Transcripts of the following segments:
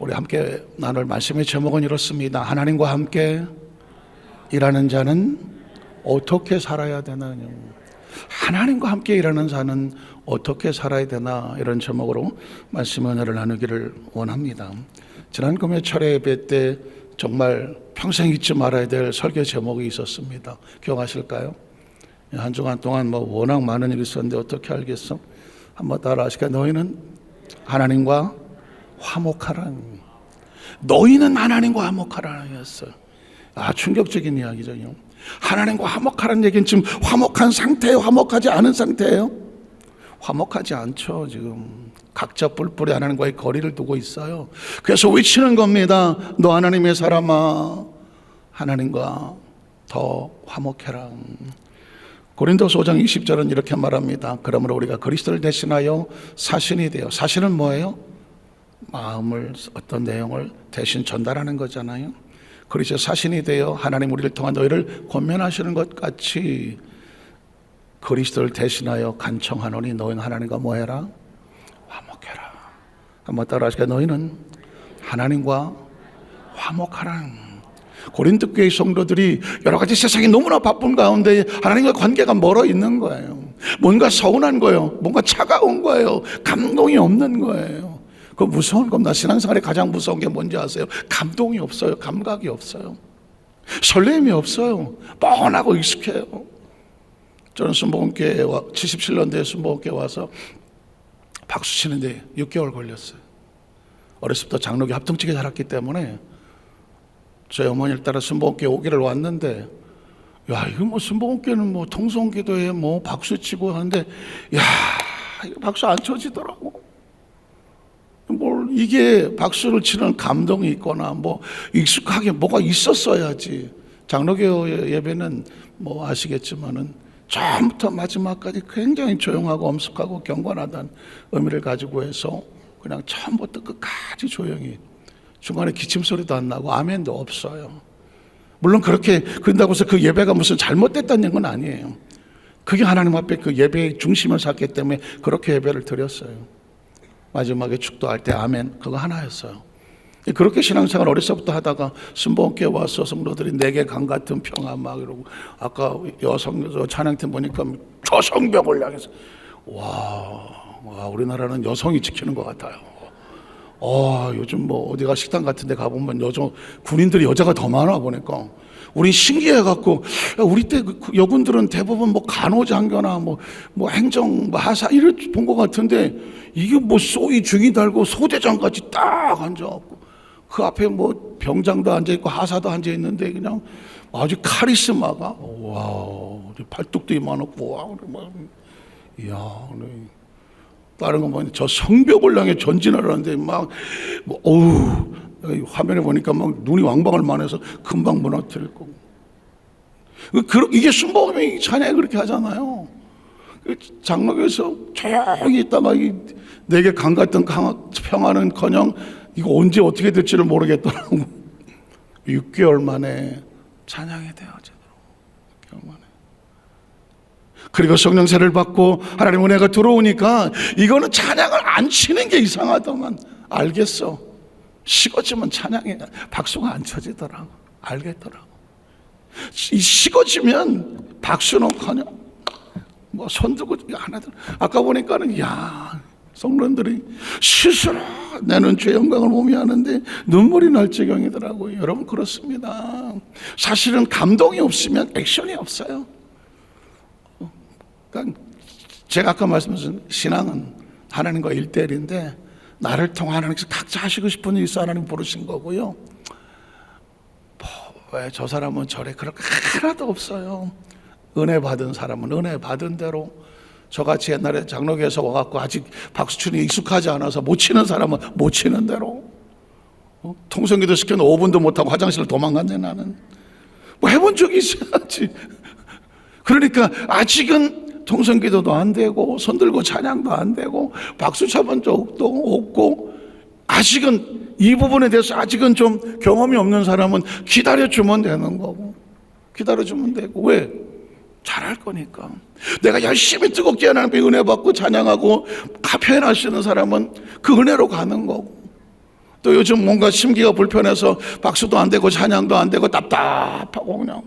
우리 함께 나눌 말씀의 제목은 이렇습니다. 하나님과 함께 일하는 자는 어떻게 살아야 되나요? 하나님과 함께 일하는 자는 어떻게 살아야 되나, 이런 제목으로 말씀 은혜를 나누기를 원합니다. 지난 금요철에 예배 때 정말 평생 잊지 말아야 될 설교 제목이 있었습니다. 기억하실까요? 한 주간 동안 워낙 많은 일이 있었는데 어떻게 알겠어? 한번 따라 하실까요? 너희는 하나님과 화목하라. 너희는 하나님과 화목하라 였어요. 충격적인 이야기죠. 하나님과 화목하라는 얘기는 지금 화목한 상태예요? 화목하지 않은 상태예요? 화목하지 않죠. 지금 각자 뿔뿔이 하나님과의 거리를 두고 있어요. 그래서 외치는 겁니다. 너 하나님의 사람아, 하나님과 더 화목해라. 고린도서 5장 20절은 이렇게 말합니다. 그러므로 우리가 그리스도를 대신하여 사신이 되어, 사신은 뭐예요? 마음을, 어떤 내용을 대신 전달하는 거잖아요. 그리스도 사신이 되어 하나님 우리를 통한 너희를 권면하시는 것 같이 그리스도를 대신하여 간청하노니 너희는 하나님과 뭐해라? 화목해라. 한번 따라 하실까요? 너희는 하나님과 화목하라. 고린도 교회 성도들이 여러 가지 세상이 너무나 바쁜 가운데 하나님과 관계가 멀어 있는 거예요. 뭔가 서운한 거예요. 뭔가 차가운 거예요. 감동이 없는 거예요. 그 무서운 겁니다. 신앙생활에 가장 무서운 게 뭔지 아세요? 감동이 없어요. 감각이 없어요. 설렘이 없어요. 뻔하고 익숙해요. 저는 순복음교회에 77년도에 순복음교회에 와서 박수 치는데 6개월 걸렸어요. 어렸을 때부터 장로교 합동측에 자랐기 때문에 저희 어머니를 따라 순복음교회 오기를 왔는데, 야, 이거 순복음교회는 통성기도에 박수 치고 하는데, 야, 이거 박수 안 쳐지더라고. 이게 박수를 치는 감동이 있거나 익숙하게 뭐가 있었어야지. 장로교 예배는 아시겠지만은 처음부터 마지막까지 굉장히 조용하고 엄숙하고 경건하다는 의미를 가지고 해서 그냥 처음부터 끝까지 조용히, 중간에 기침소리도 안 나고 아멘도 없어요. 물론 그렇게 그런다고 해서 그 예배가 무슨 잘못됐다는 건 아니에요. 그게 하나님 앞에 그 예배의 중심을 샀기 때문에 그렇게 예배를 드렸어요. 마지막에 축도할 때 아멘, 그거 하나였어요. 그렇게 신앙생활 어렸을 때부터 하다가 순복음교회 와서 성도들이 내게 강 같은 평화 막 이러고, 아까 여성 찬양팀 보니까 저 성벽을 향해서 와, 우리나라는 여성이 지키는 것 같아요. 요즘 어디가 식당 같은 데 가보면 군인들이 여자가 더 많아 보니까 우리 신기해갖고, 우리 때 여군들은 대부분 간호장교나 행정 하사 이를 본 것 같은데, 이게 소위 중이 달고 소대장까지 딱 앉아갖고 그 앞에 병장도 앉아있고 하사도 앉아있는데 그냥 아주 카리스마가, 팔뚝도 이만하고, 이야, 다른 거 보니 저 성벽을 향해 전진을 하는데 화면에 보니까 눈이 왕방울 만해서 금방 무너뜨릴 거고. 이게 순복음이 찬양이 그렇게 하잖아요. 장로교에서 조용히 있다가 내게 강 같은 평화는커녕 이거 언제 어떻게 될지를 모르겠더라고. 6개월 만에 찬양이 되어지더라고. 6개월 만에. 그리고 성령세를 받고 하나님 은혜가 들어오니까 이거는 찬양을 안 치는 게 이상하더만. 알겠어. 식어지면 찬양에 박수가 안 쳐지더라고. 알겠더라고. 이 식어지면 박수는커녕 손 들고 하나도. 아까 보니까는 성도들이 스스로 나는 죄 영광을 몸이 하는데 눈물이 날 지경이더라고요. 여러분, 그렇습니다. 사실은 감동이 없으면 액션이 없어요. 그러니까 제가 아까 말씀드린 신앙은 하나님과 1대1인데 나를 통해 하나님께서 각자 하시고 싶은 일 있어 하나님 부르신 거고요. 왜 저 사람은 저래, 그럴 거 하나도 없어요. 은혜 받은 사람은 은혜 받은 대로, 저같이 옛날에 장로교에서 와갖고 아직 박수 치는 게 익숙하지 않아서 못 치는 사람은 못 치는 대로, 통성기도 시켜놓은 5분도 못하고 화장실을 도망갔네. 나는 해본 적이 있어야지. 그러니까 아직은 통성기도도 안 되고 손 들고 찬양도 안 되고 박수 쳐본 적도 없고, 아직은 이 부분에 대해서 아직은 좀 경험이 없는 사람은 기다려주면 되는 거고, 기다려주면 되고. 왜? 잘할 거니까. 내가 열심히 뜨겁게 하나님의 은혜 받고 찬양하고 표현하시는 사람은 그 은혜로 가는 거고, 또 요즘 뭔가 심기가 불편해서 박수도 안 되고 찬양도 안 되고 답답하고 그냥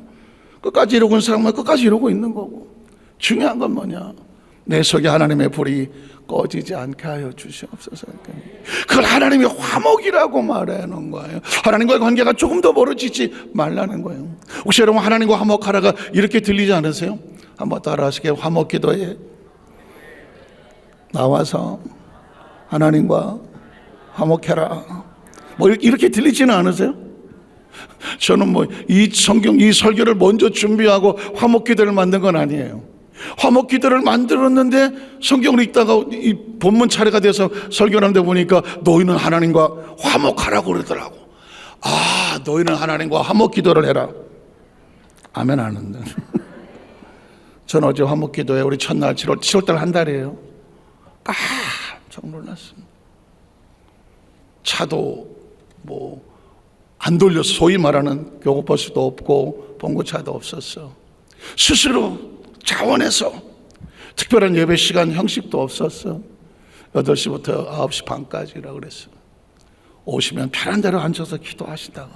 끝까지 이러고 있는 사람은 끝까지 이러고 있는 거고, 중요한 건 뭐냐? 내 속에 하나님의 불이 꺼지지 않게 하여 주시옵소서. 그걸 하나님이 화목이라고 말하는 거예요. 하나님과의 관계가 조금 더 멀어지지 말라는 거예요. 혹시 여러분 하나님과 화목하라가 이렇게 들리지 않으세요? 한번 따라 하시게. 화목 기도에 나와서 하나님과 화목해라. 뭐 이렇게 들리지는 않으세요? 저는 뭐 이 성경, 이 설교를 먼저 준비하고 화목 기도를 만든 건 아니에요. 화목 기도를 만들었는데 성경을 읽다가 이 본문 차례가 돼서 설교를 하는데 보니까 너희는 하나님과 화목하라고 그러더라고. 아, 너희는 하나님과 화목 기도를 해라. 아멘 하는데. 전 어제 화목 기도에 우리 첫날 7월달 한 달이에요. 깜짝 놀랐습니다. 차도 뭐 안 돌려서 소위 말하는 교구버스도 없고 봉고차도 없었어. 스스로 자원해서 특별한 예배 시간 형식도 없었어. 8시부터 9시 반까지라고 그랬어. 오시면 편한 대로 앉아서 기도하신다고.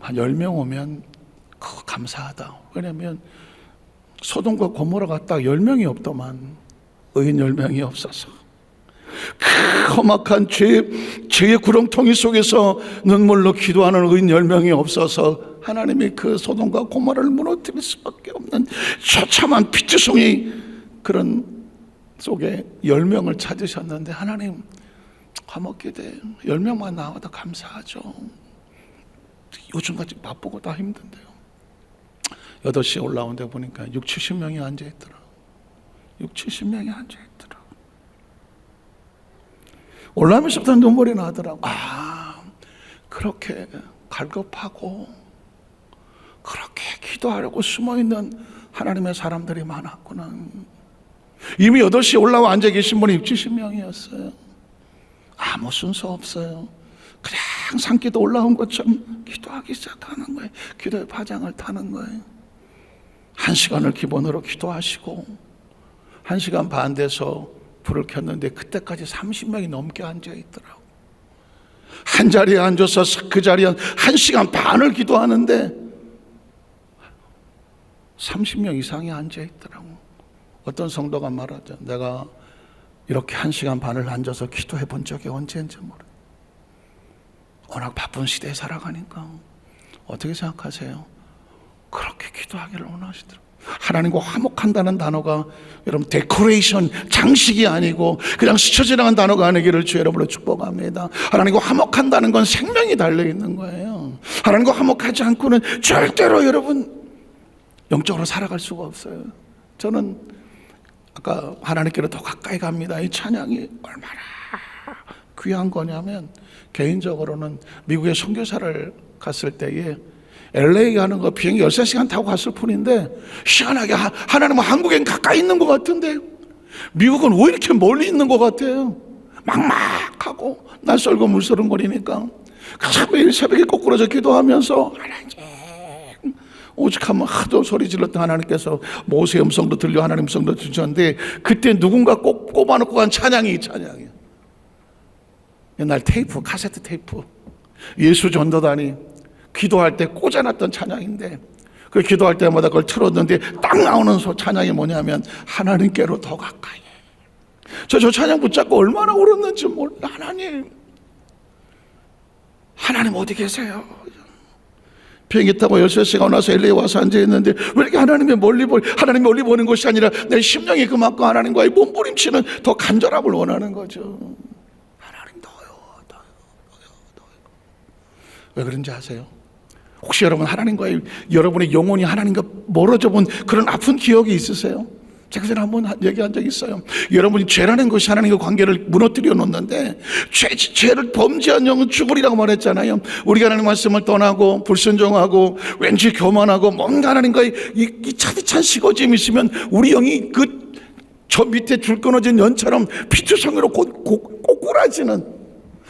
한 10명 오면 그거 감사하다. 왜냐면 소돔과 고모라 갔다 10명이 없더만 의인 10명이 없어서 그 험악한 죄의 구렁텅이 속에서 눈물로 기도하는 의인 10명이 없어서 하나님이 그 소돔과 고모라를 무너뜨릴 수밖에 없는 처참한 피투성이 그런 속에 10명을 찾으셨는데 하나님 화목기대 10명만 나와도 감사하죠. 요즘까지 바쁘고 다 힘든데요. 8시에 올라온 데 보니까 60-70명이 앉아있더라. 60-70명이 앉아있더라. 올라오면서부터 눈물이 나더라고. 그렇게 갈급하고 그렇게 기도하려고 숨어있는 하나님의 사람들이 많았구나. 이미 8시에 올라와 앉아 계신 분이 60-70명이었어요. 아무 순서 없어요. 그냥 산기도 올라온 것처럼 기도하기 시작하는 거예요. 기도의 파장을 타는 거예요. 1시간을 기본으로 기도하시고 1시간 반 돼서 불을 켰는데 그때까지 30명이 넘게 앉아있더라고. 한 자리에 앉아서 그 자리에 1시간 반을 기도하는데 30명 이상이 앉아있더라고. 어떤 성도가 말하죠. 내가 이렇게 1시간 반을 앉아서 기도해 본 적이 언제인지 모르. 워낙 바쁜 시대에 살아가니까. 어떻게 생각하세요? 그렇게 기도하기를 원하시더라고요. 하나님과 화목한다는 단어가 여러분 데코레이션, 장식이 아니고 그냥 스쳐 지나간 단어가 아니기를 주 여러분으로 축복합니다. 하나님과 화목한다는 건 생명이 달려있는 거예요. 하나님과 화목하지 않고는 절대로 여러분 영적으로 살아갈 수가 없어요. 저는 아까 하나님께로 더 가까이 갑니다. 이 찬양이 얼마나 귀한 거냐면 개인적으로는 미국에 선교사를 갔을 때에 LA 가는 거 비행기 13시간 타고 갔을 뿐인데 희한하게 하나님은 한국엔 가까이 있는 것 같은데 미국은 왜 이렇게 멀리 있는 것 같아요. 막막하고 낯설고 물서름거리니까 그래서 매일 새벽에 거꾸로져 기도하면서 하나님 오직 하면 하도 소리 질렀던 하나님께서 모세의 음성도 들려 하나님 음성도 주셨는데 그때 누군가 꼭 꼽아놓고 간 찬양이 이 찬양이에요. 옛날 테이프, 카세트 테이프 예수 전도단이 기도할 때 꽂아놨던 찬양인데 그 기도할 때마다 그걸 틀었는데 딱 나오는 찬양이 뭐냐면 하나님께로 더 가까이. 저 찬양 붙잡고 얼마나 울었는지 몰라. 하나님 어디 계세요? 비행기 타고 13시간 와서 LA 와서 앉아있는데 왜 이렇게 하나님 멀리 보는 것이 아니라 내 심령이 그만큼 하나님과의 몸부림치는 더 간절함을 원하는 거죠. 하나님 더요. 왜 그런지 아세요? 혹시 여러분의 영혼이 하나님과 멀어져 본 그런 아픈 기억이 있으세요? 제가 전에 한번 얘기한 적이 있어요. 여러분이 죄라는 것이 하나님과 관계를 무너뜨려 놓는데 죄를 범죄한 영은 죽으리라고 말했잖아요. 우리가 하나님 말씀을 떠나고 불순종하고 왠지 교만하고 뭔가 하나님과의 이 차디찬 시거짐이 있으면 우리 영이 저 밑에 줄 끊어진 연처럼 피투성이로 꼬꾸라지는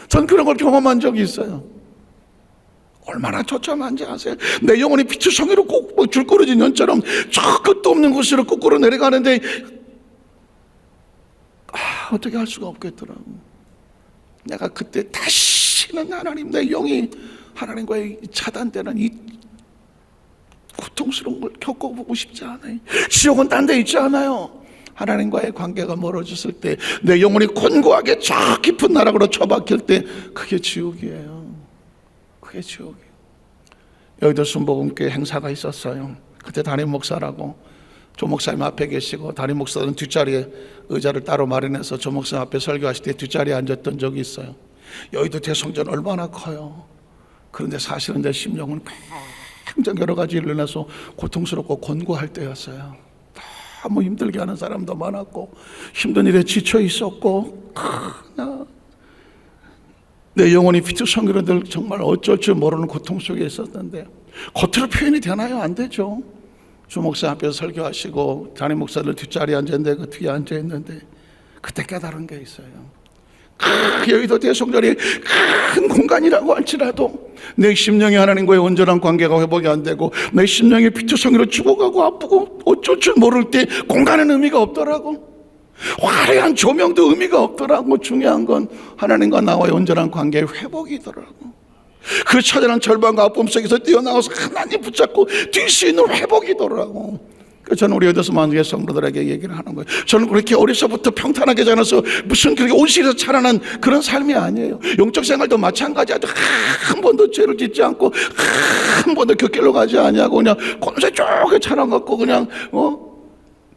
전 그런 걸 경험한 적이 있어요. 얼마나 처참한지 아세요? 내 영혼이 피투성이로 꼭 줄 끊어진 연처럼 저 끝도 없는 곳으로 거꾸로 내려가는데 어떻게 할 수가 없겠더라고. 내가 그때 다시는 하나님, 내 영이 하나님과의 차단되는 이 고통스러운 걸 겪어보고 싶지 않아요. 지옥은 딴 데 있지 않아요. 하나님과의 관계가 멀어졌을 때, 내 영혼이 곤고하게 저 깊은 나락으로 처박힐 때, 그게 지옥이에요. 그게 지옥이에요. 여의도 순복음교회 행사가 있었어요. 그때 담임 목사라고, 조 목사님 앞에 계시고 담임 목사는 뒷자리에 의자를 따로 마련해서 조 목사님 앞에 설교하실 때 뒷자리에 앉았던 적이 있어요. 여의도 대성전 얼마나 커요. 그런데 사실은 내 심령은 굉장히 여러 가지 일로 인해서 고통스럽고 곤고할 때였어요. 너무 힘들게 하는 사람도 많았고 힘든 일에 지쳐 있었고 내 영혼이 피투성이로들 정말 어쩔 줄 모르는 고통 속에 있었는데, 겉으로 표현이 되나요? 안 되죠. 주 목사 앞에서 설교하시고 담임 목사들 뒷자리에 앉았는데 그 뒤에 앉아있는데 그때 깨달은 게 있어요. 여의도 대성전이 큰 공간이라고 할지라도 내 심령이 하나님과의 온전한 관계가 회복이 안 되고 내 심령이 피투성이로 죽어가고 아프고 어쩔 줄 모를 때 공간은 의미가 없더라고. 화려한 조명도 의미가 없더라고. 중요한 건 하나님과 나와의 온전한 관계의 회복이더라고. 그 처절한 절반과 아픔 속에서 뛰어나와서 하나님 붙잡고 뛸 수 있는 회복이더라고. 저는 우리 여기서 만약에 성도들에게 얘기를 하는 거예요. 저는 그렇게 어려서부터 평탄하게 자라서 무슨 그렇게 온실에서 자라난 그런 삶이 아니에요. 영적 생활도 마찬가지야. 한 번도 죄를 짓지 않고 한 번도 곁길로 가지 아니하고 그냥 검새 쪼개 자라갖고 그냥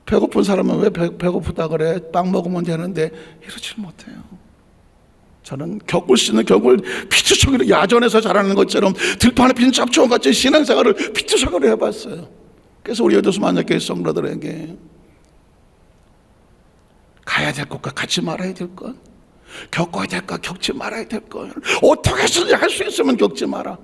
배고픈 사람은 왜 배고프다 그래? 빵 먹으면 되는데 이러지 못해요. 저는 겪을 수 있는 겪을 피투성이로 야전에서 자라는 것처럼 들판에 핀 잡초같이 신앙생활을 피투성이로 해봤어요. 그래서 우리 여기서 만약에 성도들에게 가야 될 것과 같이 말아야 될 것, 겪어야 될 것, 겪지 말아야 될 것, 어떻게 해서든지 할 수 있으면 겪지 마라.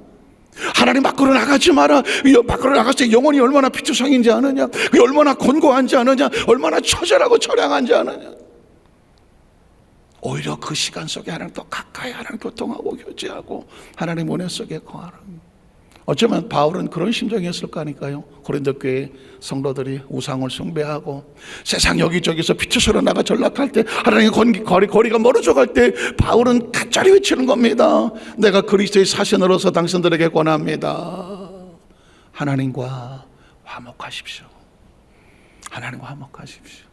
하나님 밖으로 나가지 마라. 밖으로 나갔을 때 영혼이 얼마나 피투성인지 아느냐, 얼마나 곤고한지 아느냐, 얼마나 처절하고 처량한지 아느냐. 오히려 그 시간 속에 하나님 더 가까이 하나님 교통하고 교제하고 하나님 은혜 속에 거하라. 어쩌면 바울은 그런 심정이었을 거니까요. 고린도 교회 성도들이 우상을 숭배하고 세상 여기저기서 피투성으로 나가 전락할 때, 하나님의 거리가 멀어져 갈 때 바울은 가짜리 외치는 겁니다. 내가 그리스도의 사신으로서 당신들에게 권합니다. 하나님과 화목하십시오. 하나님과 화목하십시오.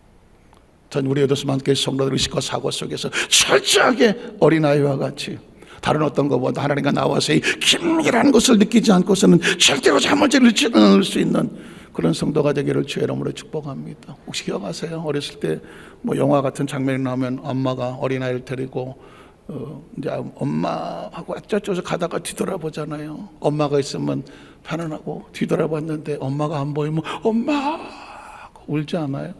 전 우리 여도스만교회 성도들 의식과 사고 속에서 철저하게 어린아이와 같이 다른 어떤 것보다 하나님과 나와서의 긴밀한 것을 느끼지 않고서는 절대로 잠을 이루지 않을 수 있는 그런 성도가 되기를 주의 이름으로 축복합니다. 혹시 기억하세요? 어렸을 때 뭐 영화 같은 장면이 나오면 엄마가 어린아이를 데리고 이제 엄마하고 어쩌저쩌 가다가 뒤돌아보잖아요. 엄마가 있으면 편안하고 뒤돌아봤는데 엄마가 안 보이면 엄마 하고 울지 않아요?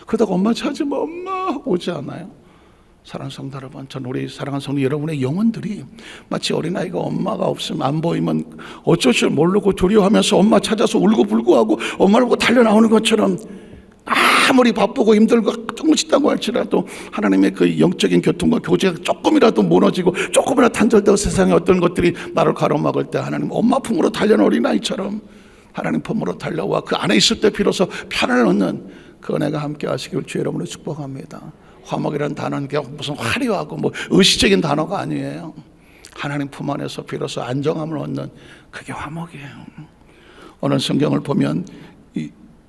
그러다가 엄마 찾으면 엄마 하고 오지 않아요? 사랑하는 성도 여러분, 전 우리 사랑하는 성도 여러분의 영혼들이 마치 어린아이가 엄마가 없으면 안 보이면 어쩔 줄 모르고 두려워하면서 엄마 찾아서 울고불고하고 엄마를 보고 달려나오는 것처럼, 아무리 바쁘고 힘들고 조금 씻다고 할지라도 하나님의 그 영적인 교통과 교제가 조금이라도 무너지고 조금이라도 단절되고 세상의 어떤 것들이 나를 가로막을 때 하나님 엄마 품으로 달려온 어린아이처럼 하나님 품으로 달려와 그 안에 있을 때 비로소 편안을 얻는 그 은혜가 함께 하시길 주의 이름으로 축복합니다. 화목이라는 단어는 무슨 화려하고 뭐 의식적인 단어가 아니에요. 하나님 품 안에서 비로소 안정함을 얻는 그게 화목이에요. 오늘 성경을 보면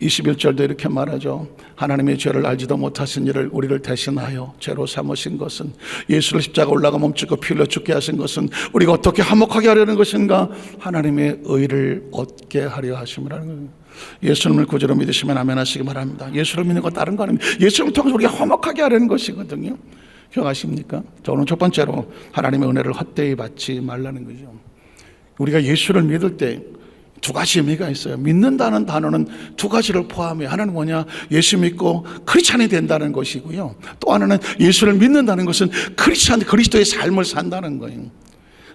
21절도 이렇게 말하죠. 하나님의 죄를 알지도 못하신 이를 우리를 대신하여 죄로 삼으신 것은, 예수를 십자가 올라가 몸짓고 피 흘려 죽게 하신 것은 우리가 어떻게 화목하게 하려는 것인가? 하나님의 의를 얻게 하려 하심이라는 거예요. 예수님을 구주로 믿으시면 아멘 하시기 바랍니다. 예수를 믿는 거 다른 거 아닙니다. 예수를 통해서 우리가 화목하게 하려는 것이거든요. 기억하십니까? 자, 오늘 첫 번째로 하나님의 은혜를 헛되이 받지 말라는 거죠. 우리가 예수를 믿을 때 두 가지 의미가 있어요. 믿는다는 단어는 두 가지를 포함해. 하나는 뭐냐? 예수 믿고 크리스찬이 된다는 것이고요. 또 하나는 예수를 믿는다는 것은 크리스찬, 그리스도의 삶을 산다는 거예요.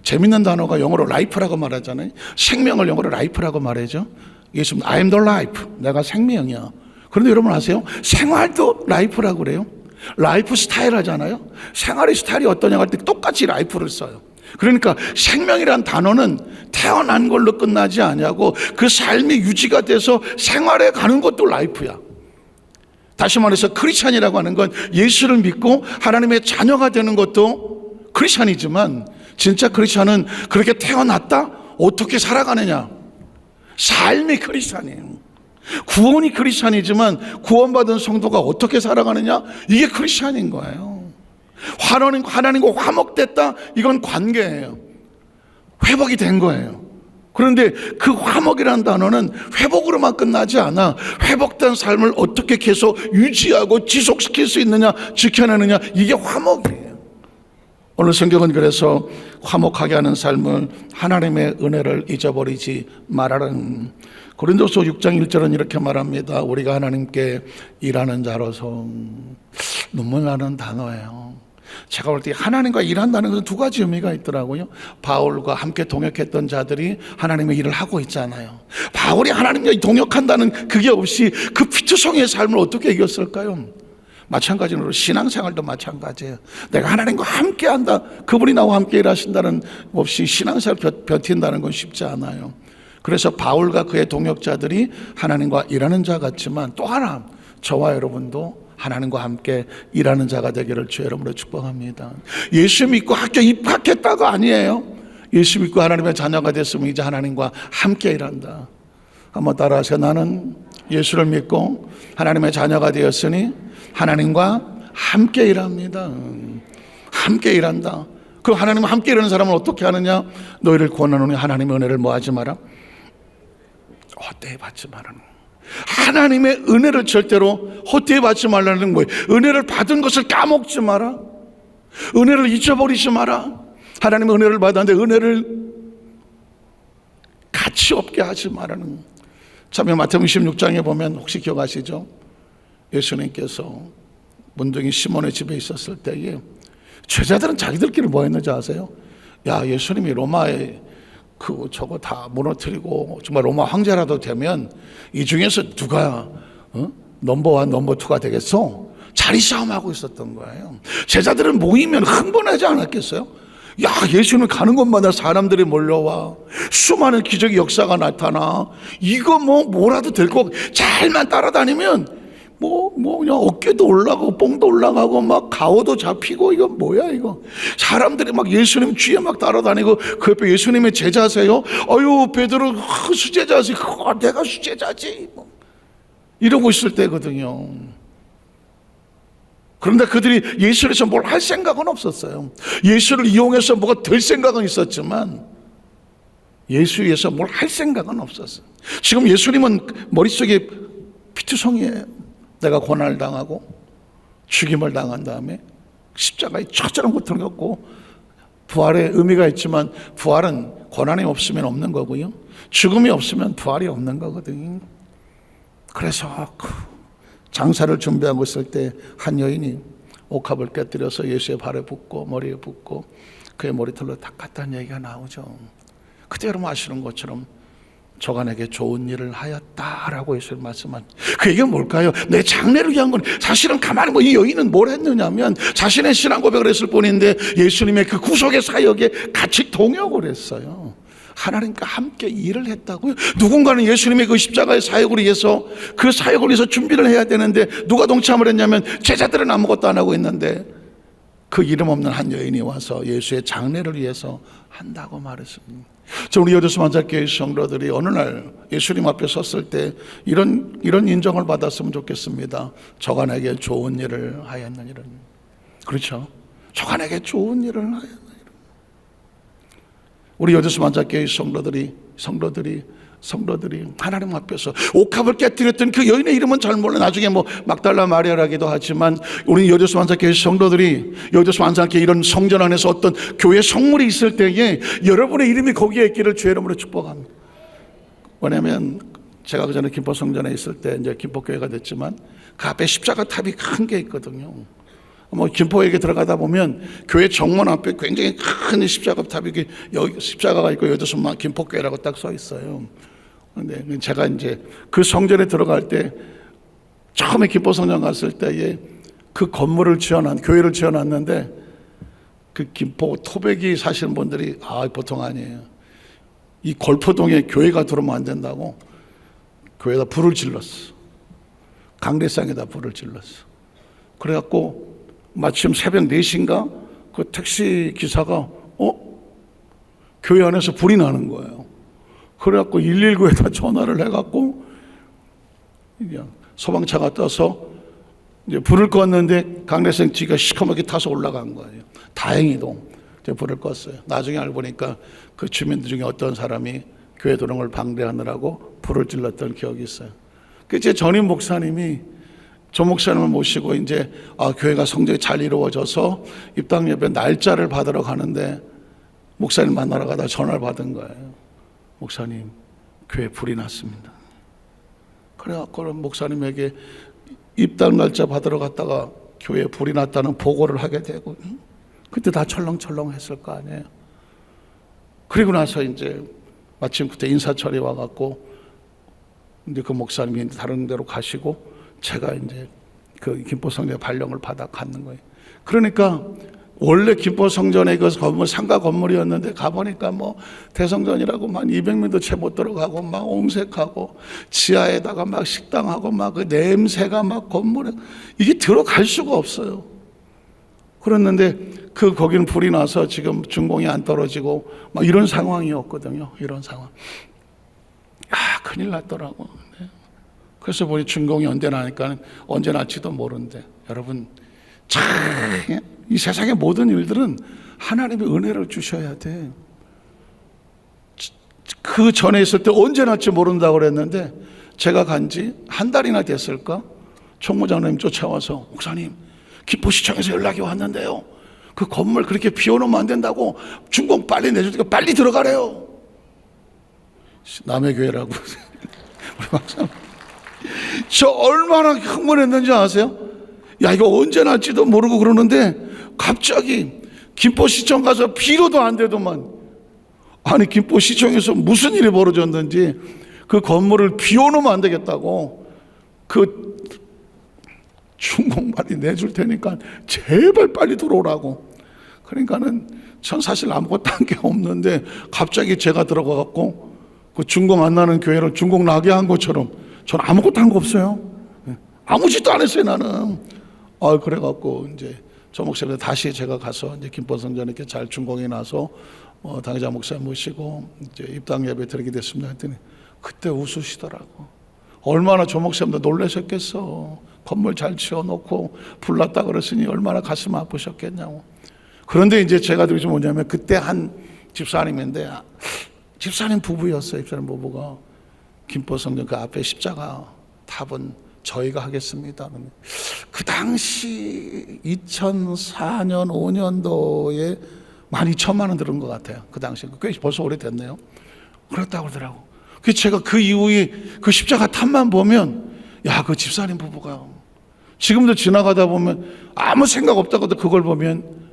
재밌는 단어가 영어로 life라고 말하잖아요. 생명을 영어로 life라고 말하죠. 예수, I am the life. 내가 생명이야. 그런데 여러분 아세요? 생활도 life라고 그래요. 라이프 스타일 하잖아요. 생활의 스타일이 어떠냐 할 때 똑같이 라이프를 써요. 그러니까 생명이란 단어는 태어난 걸로 끝나지 아니하고 그 삶이 유지가 돼서 생활에 가는 것도 라이프야. 다시 말해서 크리스찬이라고 하는 건 예수를 믿고 하나님의 자녀가 되는 것도 크리스찬이지만 진짜 크리스찬은 그렇게 태어났다? 어떻게 살아가느냐? 삶이 크리스찬이에요. 구원이 크리스찬이지만 구원받은 성도가 어떻게 살아가느냐? 이게 크리스찬인 거예요. 하나님과 화목됐다? 이건 관계예요. 회복이 된 거예요. 그런데 그 화목이라는 단어는 회복으로만 끝나지 않아. 회복된 삶을 어떻게 계속 유지하고 지속시킬 수 있느냐, 지켜내느냐, 이게 화목이에요. 오늘 성경은 그래서 화목하게 하는 삶을 하나님의 은혜를 잊어버리지 말아라는, 고린도서 6장 1절은 이렇게 말합니다. 우리가 하나님께 일하는 자로서, 눈물 나는 단어예요. 제가 볼 때 하나님과 일한다는 것은 두 가지 의미가 있더라고요. 바울과 함께 동역했던 자들이 하나님의 일을 하고 있잖아요. 바울이 하나님과 동역한다는 그게 없이 그 피투성이의 삶을 어떻게 이겼을까요? 마찬가지로 신앙생활도 마찬가지예요. 내가 하나님과 함께 한다, 그분이 나와 함께 일하신다는 없이 신앙생활 버틴다는 건 쉽지 않아요. 그래서 바울과 그의 동역자들이 하나님과 일하는 자 같지만 또 하나, 저와 여러분도 하나님과 함께 일하는 자가 되기를 주의 이름으로 축복합니다. 예수 믿고 학교 입학했다가 아니에요. 예수 믿고 하나님의 자녀가 됐으면 이제 하나님과 함께 일한다. 한번 따라하세요. 나는 예수를 믿고 하나님의 자녀가 되었으니 하나님과 함께 일합니다. 함께 일한다. 그 하나님과 함께 일하는 사람은 어떻게 하느냐? 너희를 구원하노니 하나님의 은혜를 뭐하지 마라? 헛되이 받지 말라는 거예요. 하나님의 은혜를 절대로 헛되이 받지 말라는 거예요. 은혜를 받은 것을 까먹지 마라. 은혜를 잊어버리지 마라. 하나님의 은혜를 받았는데 은혜를 가치 없게 하지 말라는 거예요. 참여 마태복음 26장에 보면 혹시 기억하시죠? 예수님께서 문둥이 시몬의 집에 있었을 때에 제자들은 자기들끼리 뭐 했는지 아세요? 야, 예수님이 로마에 저거 다 무너뜨리고 정말 로마 황제라도 되면 이 중에서 누가 넘버원, 넘버투가 되겠어? 자리 싸움하고 있었던 거예요. 제자들은 모이면 흥분하지 않았겠어요? 야, 예수님 가는 곳마다 사람들이 몰려와 수많은 기적의 역사가 나타나. 이거 뭐라도 될 거, 잘만 따라다니면 그냥 어깨도 올라가고 뽕도 올라가고 막 가오도 잡히고, 이거 뭐야 이거. 사람들이 막 예수님 뒤에 막 따라다니고, 그 옆에 예수님의 제자세요? 아유 베드로 수제자지. 내가 수제자지 이러고 있을 때거든요. 그런데 그들이 예수에서 뭘 할 생각은 없었어요. 예수를 이용해서 뭐가 될 생각은 있었지만 예수에서 뭘 할 생각은 없었어요. 지금 예수님은 머릿속에 피투성이에요. 내가 고난을 당하고 죽임을 당한 다음에 십자가에 처절한 고통을 겪고, 부활의 의미가 있지만 부활은 고난이 없으면 없는 거고요, 죽음이 없으면 부활이 없는 거거든요. 그래서 장사를 준비하고 있을 때 한 여인이 옥합을 깨뜨려서 예수의 발에 붓고 머리에 붓고 그의 머리털로 닦았다는 얘기가 나오죠. 그때 여러분 아시는 것처럼 저가 내게 좋은 일을 하였다라고 예수님 말씀한, 그 얘기가 뭘까요? 내 장래를 위한 건 사실은 가만히 이 여인은 뭘 했느냐면 자신의 신앙 고백을 했을 뿐인데 예수님의 그 구속의 사역에 같이 동역을 했어요. 하나님과 함께 일을 했다고요. 누군가는 예수님의 그 십자가의 사역을 위해서, 그 사역을 위해서 준비를 해야 되는데 누가 동참을 했냐면 제자들은 아무것도 안 하고 있는데 그 이름 없는 한 여인이 와서 예수의 장래를 위해서 한다고 말했습니다. 우리 여도수 만자교회 성도들이 어느 날 예수님 앞에 섰을 때 이런 인정을 받았으면 좋겠습니다. 저가 내게 좋은 일을 하였느니라. 그렇죠? 저가 내게 좋은 일을 하였느니라. 우리 여도수 만자교회 성도들이 하나님 앞에서 옥합을 깨뜨렸던 그 여인의 이름은 잘 몰라. 나중에 막달라 마리아라기도 하지만 우리 여도수 만자교회 성도들이 여도수 만자교회 이런 성전 안에서 어떤 교회 성물이 있을 때에 여러분의 이름이 거기에 있기를 주의 이름으로 축복합니다. 왜냐하면 제가 그전에 김포 성전에 있을 때 이제 김포교회가 됐지만 그 앞에 십자가 탑이 큰 게 있거든요. 김포에게 들어가다 보면 교회 정문 앞에 굉장히 큰 십자가 탑이, 여기 십자가가 있고 여기서 김포교회라고 딱 써 있어요. 근데 제가 이제 그 성전에 들어갈 때, 처음에 김포 성전 갔을 때에 그 건물을 교회를 지어놨는데 그 김포 토백이 사시는 분들이 보통 아니에요. 이 골포동에 교회가 들어오면 안 된다고 교회에다 불을 질렀어. 강대상에다 불을 질렀어. 그래갖고 마침 새벽 4시인가 그 택시 기사가 교회 안에서 불이 나는 거예요. 그래갖고 119에다 전화를 해갖고 소방차가 떠서 이제 불을 껐는데 강대성 지가 시커멓게 타서 올라간 거예요. 다행히도 이제 불을 껐어요. 나중에 알고 보니까 그 주민들 중에 어떤 사람이 교회 들어오는 걸 방대하느라고 불을 질렀던 기억이 있어요. 그 제 전임 목사님이 조 목사님을 모시고 이제 교회가 성적이 잘 이루어져서 입당 예배 날짜를 받으러 가는데 목사님 만나러 가다 전화를 받은 거예요. 목사님, 교회 불이 났습니다. 그래갖고 목사님에게 입당 날짜 받으러 갔다가 교회에 불이 났다는 보고를 하게 되고, 그때 다 철렁철렁 했을 거 아니에요. 그리고 나서 이제 마침 그때 인사철이 와갖고 이제 그 목사님이 다른 데로 가시고 제가 이제 그 김포성전에 발령을 받아 갔는 거예요. 그러니까 원래 김포성전에 그 건물 상가 건물이었는데 가보니까 뭐 대성전이라고 한 200명도 채 못 들어가고 막 옹색하고 지하에다가 막 식당하고 막 그 냄새가 막 건물에 이게 들어갈 수가 없어요. 그랬는데 거기는 불이 나서 지금 준공이 안 떨어지고 막 이런 상황이었거든요. 이런 상황. 큰일 났더라고. 그래서 보니 준공이 언제 나니까 언제 날지도 모르는데, 여러분 참 이 세상의 모든 일들은 하나님의 은혜를 주셔야 돼. 그 전에 있을 때 언제 날지 모른다고 그랬는데 제가 간 지 한 달이나 됐을까? 총무장님 쫓아와서 목사님 김포시청에서 연락이 왔는데요, 그 건물 그렇게 비워놓으면 안 된다고 준공 빨리 내줄 테니까 빨리 들어가래요. 남의 교회라고. 우리 박사님, 저 얼마나 흥분했는지 아세요? 야, 이거 언제 날지도 모르고 그러는데 갑자기 김포시청 가서 비료도 안 되더만. 아니 김포시청에서 무슨 일이 벌어졌는지 그 건물을 비워놓으면 안 되겠다고 그 준공 빨리 내줄 테니까 제발 빨리 들어오라고. 그러니까는 전 사실 아무것도 한 게 없는데 갑자기 제가 들어가 갖고 그 준공 안 나는 교회를 준공 나게 한 것처럼 저는 아무것도 한 거 없어요. 아무 짓도 안 했어요 나는. 그래갖고 이제 저 목사님 다시 제가 가서 이제 김포성전에 이렇게 잘 준공이 나서 당회장 목사님 모시고 이제 입당 예배 드리게 됐습니다 했더니 그때 웃으시더라고. 얼마나 조 목사님도 놀라셨겠어. 건물 잘 치워놓고 불났다 그랬으니 얼마나 가슴 아프셨겠냐고. 그런데 이제 제가 드린 게 뭐냐면 그때 한 집사님인데 집사님 부부였어요. 집사님 부부가 김포성전 그 앞에 십자가 탑은 저희가 하겠습니다. 그 당시 2004년 5년도에 12,000만 원 들은 것 같아요. 그 당시 꽤 벌써 오래됐네요. 그렇다고 그러더라고. 그래서 제가 그 이후에 그 십자가 탑만 보면 그 집사님 부부가 지금도 지나가다 보면 아무 생각 없다고도 그걸 보면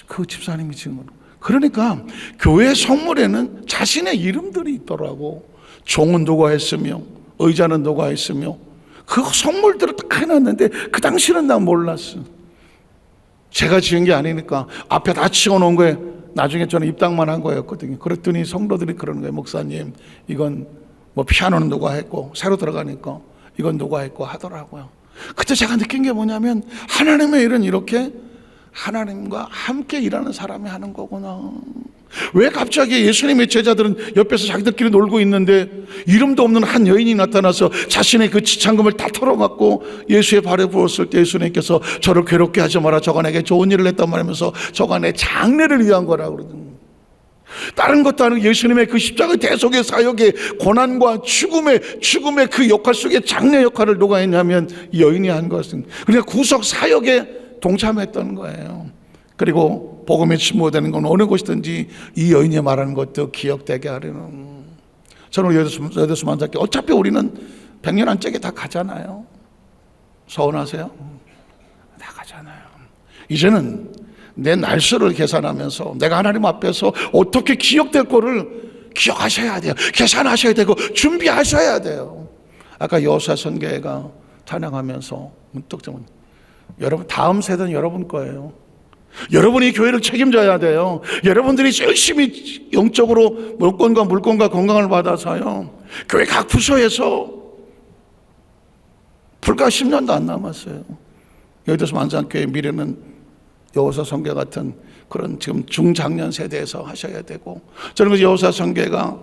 그 집사님이 지금. 그러니까 교회 성물에는 자신의 이름들이 있더라고. 종은 누가 했으며 의자는 누가 했으며 그 성물들을 딱 해놨는데 그 당시는 난 몰랐어. 제가 지은 게 아니니까 앞에 다 치워놓은 거에 나중에 저는 입당만 한 거였거든요. 그랬더니 성도들이 그러는 거예요. 목사님 이건 뭐 피아노는 누가 했고 새로 들어가니까 이건 누가 했고 하더라고요. 그때 제가 느낀 게 뭐냐면 하나님의 일은 이렇게 하나님과 함께 일하는 사람이 하는 거구나. 왜 갑자기 예수님의 제자들은 옆에서 자기들끼리 놀고 있는데 이름도 없는 한 여인이 나타나서 자신의 그 지창금을 다 털어갖고 예수의 발에 부었을 때 예수님께서 저를 괴롭게 하지 마라, 저가 내게 좋은 일을 했단 말이면서 저가 내 장래를 위한 거라고 그러거든요. 다른 것도 아니고 예수님의 그 십자가 대속의 사역의 고난과 죽음의 그 역할 속에 장래 역할을 누가 했냐면 이 여인이 한 것은 그러니까 구속 사역에 동참했던 거예요. 그리고 복음에 침몰되는 건 어느 곳이든지 이 여인이 말하는 것도 기억되게 하려는. 저는 여대수 만작교 어차피 우리는 100년 안짝에 다 가잖아요. 서운하세요? 다 가잖아요. 이제는 내 날수를 계산하면서 내가 하나님 앞에서 어떻게 기억될 거를 기억하셔야 돼요. 계산하셔야 되고 준비하셔야 돼요. 아까 여호수아 선교회가 찬양하면서 문득 좀 여러분 다음 세대는 여러분 거예요. 여러분이 교회를 책임져야 돼요. 여러분들이 열심히 영적으로 물권과 건강을 받아서요. 교회 각 부서에서 불과 10년도 안 남았어요. 여의도서 만상교회 미래는 여호사 선교 같은 그런 지금 중장년 세대에서 하셔야 되고, 저는 그 여호사 선교가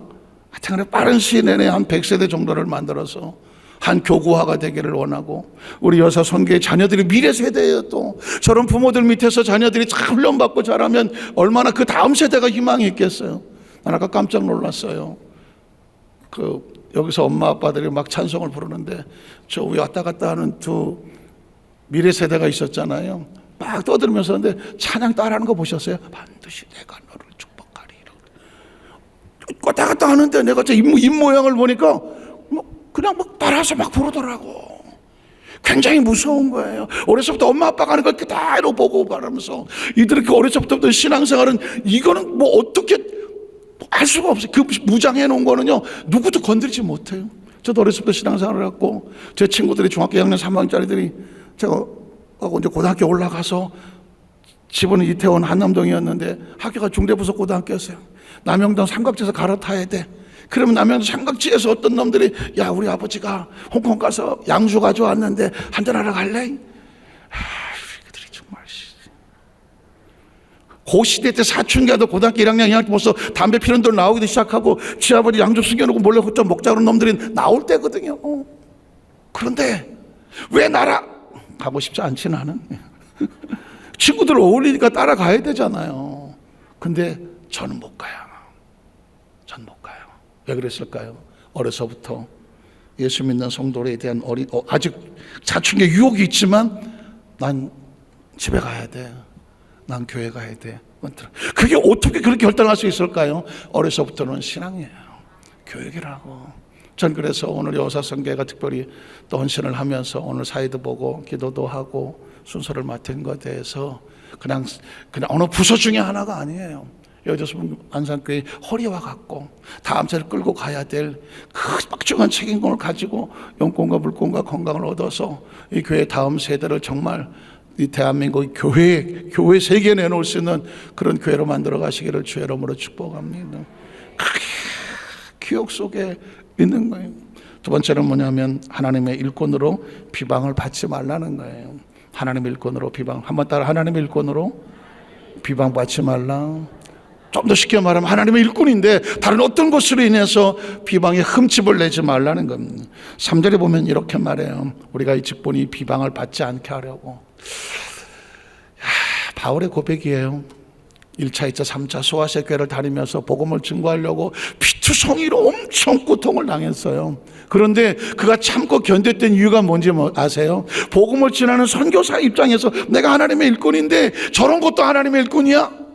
하여튼 빠른 시일 내내 한 100세대 정도를 만들어서 한 교구화가 되기를 원하고, 우리 여호사 선교의 자녀들이 미래 세대예요. 또 저런 부모들 밑에서 자녀들이 잘 훈련받고 자라면 얼마나 그 다음 세대가 희망이 있겠어요. 난 아까 깜짝 놀랐어요. 여기서 엄마 아빠들이 막 찬송을 부르는데 저 위에 왔다 갔다 하는 두 미래 세대가 있었잖아요. 막 떠들면서 하는데 찬양 따라하는 거 보셨어요? 반드시 내가 너를 축복하리라. 왔다 갔다 하는데 내가 저 입 모양을 보니까 그냥 막 따라서 막 부르더라고. 굉장히 무서운 거예요. 어려서부터 엄마 아빠가 하는 걸 그대로 보고 가면서 이들이 어려서부터 신앙생활은 이거는 뭐 어떻게 알 수가 없어요. 그 무장해 놓은 거는요 누구도 건드리지 못해요. 저도 어렸을 때 신앙생활을 했고, 제 친구들이 중학교 2학년 3학년짜리들이 제가 이제 고등학교 올라가서 집은 이태원 한남동이었는데 학교가 중대부속고등학교였어요. 남영동 삼각지에서 갈아타야 돼. 그러면 남영동 삼각지에서 어떤 놈들이 야 우리 아버지가 홍콩 가서 양주 가져왔는데 한잔하러 갈래? 그들이 정말 그 시대 때 사춘기도 고등학교 1학년 2학년 벌써 담배 피는 돌 나오기도 시작하고 지아버지 양주 숨겨놓고 몰래 좀 먹자 그런 놈들이 나올 때거든요. 그런데 왜 가고 싶지 않지 나는. 친구들 어울리니까 따라가야 되잖아요. 근데 저는 못 가요. 전 못 가요. 왜 그랬을까요? 어려서부터 예수 믿는 성도에 대한 아직 사춘기 유혹이 있지만 난 집에 가야 돼. 난 교회 가야 돼. 그게 어떻게 그렇게 결단할 수 있을까요? 어려서부터는 신앙이에요. 교육이라고. 전 그래서 오늘 여호사 선교가 특별히 또 헌신을 하면서 오늘 사회도 보고 기도도 하고 순서를 맡은 것에 대해서 그냥 어느 부서 중에 하나가 아니에요. 여기서 안산교회 허리와 같고 다음 세를 끌고 가야 될 그 막중한 책임감을 가지고 영권과 물권과 건강을 얻어서 이 교회 다음 세대를 정말 이 대한민국 교회 세계에 내놓을 수 있는 그런 교회로 만들어 가시기를 주의 이름으로 축복합니다. 기억 속에 있는 거예요. 두 번째는 뭐냐면 하나님의 일꾼으로 비방을 받지 말라는 거예요. 하나님의 일꾼으로 비방, 한번 따라 하나님의 일꾼으로 비방받지 말라. 좀 더 쉽게 말하면 하나님의 일꾼인데 다른 어떤 것으로 인해서 비방에 흠집을 내지 말라는 겁니다. 3절에 보면 이렇게 말해요. 우리가 이 직분이 비방을 받지 않게 하려고. 바울의 고백이에요. 1차, 2차, 3차 소아시아 교회를 다니면서 복음을 증거하려고 피투성이로 엄청 고통을 당했어요. 그런데 그가 참고 견뎠던 이유가 뭔지 아세요? 복음을 전하는 선교사 입장에서 내가 하나님의 일꾼인데 저런 것도 하나님의 일꾼이야?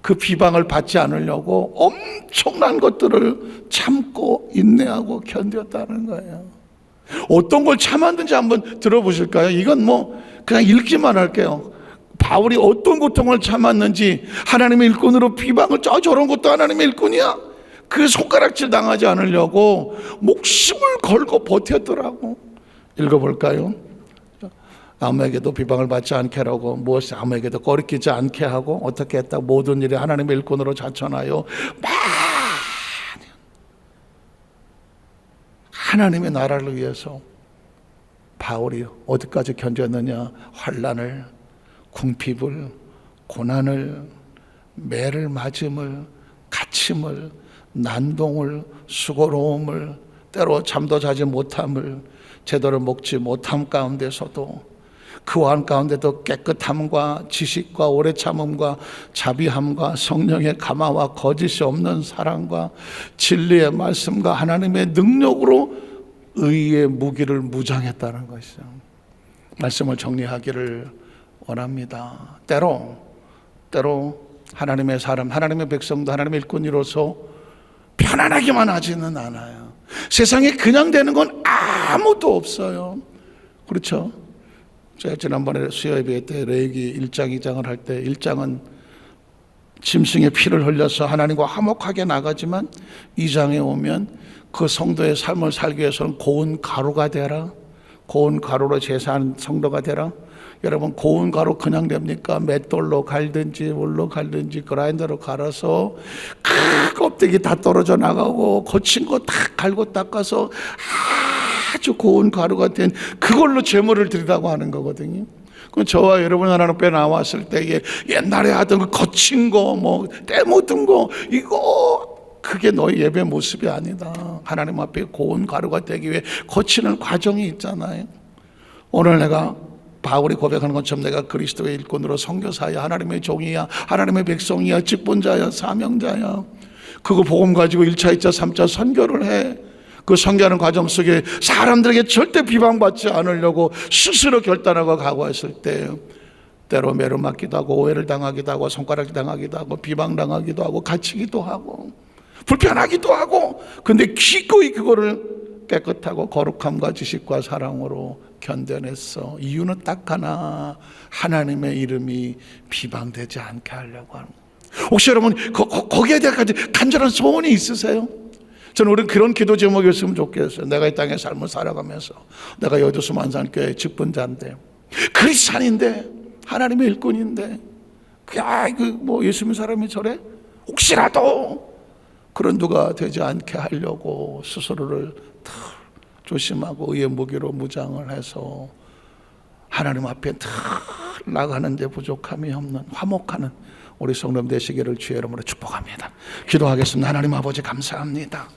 그 비방을 받지 않으려고 엄청난 것들을 참고 인내하고 견뎠다는 거예요. 어떤 걸 참았는지 한번 들어보실까요? 이건 그냥 읽기만 할게요. 바울이 어떤 고통을 참았는지, 하나님의 일꾼으로 비방을 저런 것도 하나님의 일꾼이야? 그 손가락질 당하지 않으려고 목숨을 걸고 버텼더라고. 읽어볼까요? 아무에게도 비방을 받지 않게 하고 무엇이 아무에게도 꺼리끼지 않게 하고 어떻게 했다? 모든 일에 하나님의 일꾼으로 자천하여 많은 하나님의 나라를 위해서 바울이 어디까지 견뎠느냐? 환난을, 궁핍을, 고난을, 매를 맞음을, 갇힘을, 난동을, 수고로움을, 때로 잠도 자지 못함을, 제대로 먹지 못함 가운데서도 그 환 가운데도 깨끗함과 지식과 오래 참음과 자비함과 성령의 감화와 거짓이 없는 사랑과 진리의 말씀과 하나님의 능력으로 의의 무기를 무장했다는 것이죠. 말씀을 정리하기를 원합니다. 때로 하나님의 사람, 하나님의 백성도 하나님의 일꾼으로서 편안하기만 하지는 않아요. 세상에 그냥 되는 건 아무도 없어요. 그렇죠? 제가 지난번에 수요예배 때 레위기 1장 2장을 할 때 1장은 짐승의 피를 흘려서 하나님과 화목하게 나가지만 2장에 오면 그 성도의 삶을 살기 위해서는 고운 가루가 되라. 고운 가루로 제사하는 성도가 되라. 여러분, 고운 가루 그냥 됩니까? 맷돌로 갈든지 물로 갈든지 그라인더로 갈아서 그 껍데기 다 떨어져 나가고 거친 거 다 갈고 닦아서 아주 고운 가루가 된 그걸로 제물을 드리라고 하는 거거든요. 그 저와 여러분 하나님 앞에 나왔을 때에 옛날에 하던 그 거친 거, 뭐 때 묻은 거, 이거 그게 너의 예배 모습이 아니다. 하나님 앞에 고운 가루가 되기 위해 거치는 과정이 있잖아요. 오늘 내가 바울이 고백하는 것처럼 내가 그리스도의 일꾼으로 선교사야, 하나님의 종이야, 하나님의 백성이야, 직분자야, 사명자야. 그거 복음 가지고 1차, 2차, 3차 선교를 해. 그 선교하는 과정 속에 사람들에게 절대 비방받지 않으려고 스스로 결단하고 각오했을 때 때로 매를 맞기도 하고 오해를 당하기도 하고 손가락 당하기도 하고 비방당하기도 하고 갇히기도 하고 불편하기도 하고, 근데 기꺼이 그거를 깨끗하고 거룩함과 지식과 사랑으로 견뎌냈어. 이유는 딱 하나, 하나님의 이름이 비방되지 않게 하려고 하는 거예요. 혹시 여러분 거기에 대한 간절한 소원이 있으세요? 저는 우리 그런 기도 제목이었으면 좋겠어요. 내가 이 땅의 삶을 살아가면서 내가 여주수 만산교회 직분자인데, 크리스찬인데, 하나님의 일꾼인데, 뭐 예수 믿는 사람이 저래? 혹시라도 그런 누가 되지 않게 하려고 스스로를 더 조심하고 의의 무기로 무장을 해서 하나님 앞에 더 나가는데 부족함이 없는 화목하는 우리 성도님 되시기를 주의 이름으로 축복합니다. 기도하겠습니다. 하나님 아버지 감사합니다.